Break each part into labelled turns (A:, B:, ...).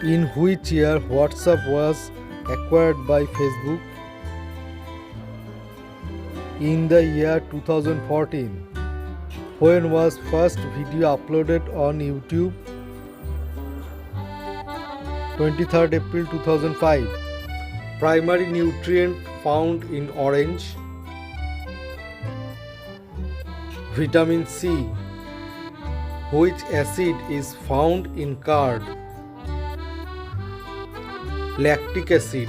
A: In which year WhatsApp was acquired by Facebook? In the year 2014. When was first video uploaded on YouTube? 23rd April 2005. Primary nutrient found in orange? Vitamin C. Which acid is found in curd? Lactic acid.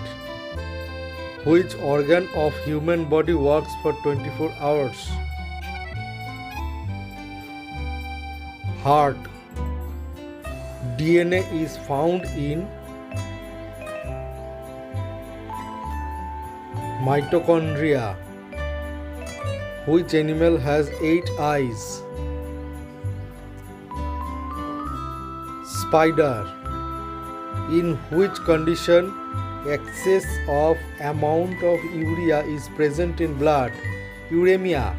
A: Which organ of human body works for 24 hours? Heart. DNA is found in mitochondria. Which animal has 8 eyes? Spider. In which condition excess of amount of urea is present in blood? Uremia.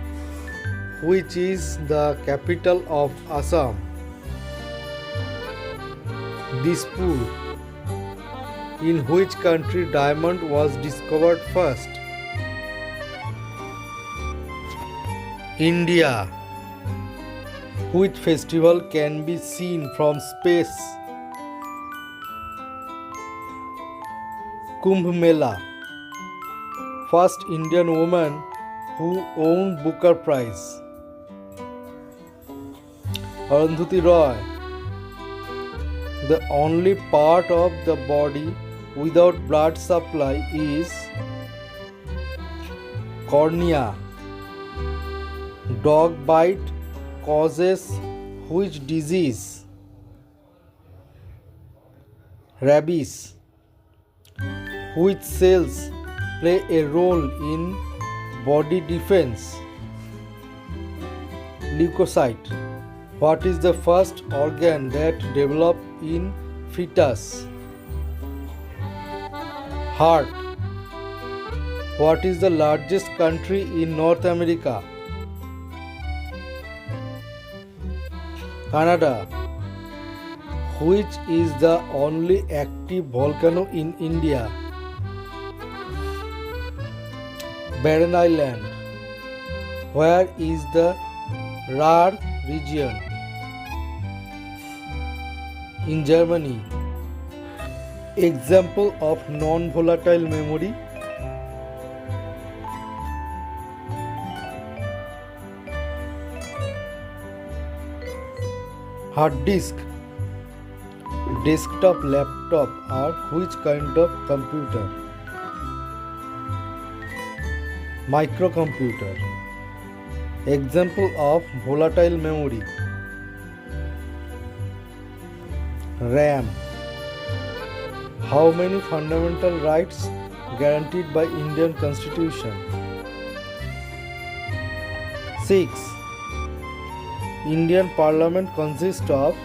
A: Which is the capital of Assam? Dispur. In which country diamond was discovered first? India. Which festival can be seen from space? Kumbh Mela. First Indian woman who won Booker Prize? Arundhati Roy. The only part of the body without blood supply is cornea. Dog bite causes which disease? Rabies. Which cells play a role in body defense? Leukocyte. What is the first organ that develops in fetus? Heart. What is the largest country in North America? Canada. Which is the only active volcano in India? Barren Island. Where is the Ruhr region? In Germany. Example of non-volatile memory? Hard disk. Desktop, laptop are which kind of computer? Microcomputer. Example of volatile memory? RAM. How many fundamental rights guaranteed by Indian Constitution? 6. Indian Parliament consists of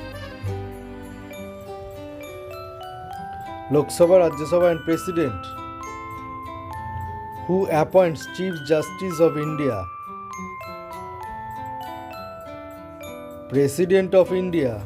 A: Lok Sabha, Rajya Sabha and President. Who appoints Chief Justice of India? President of India.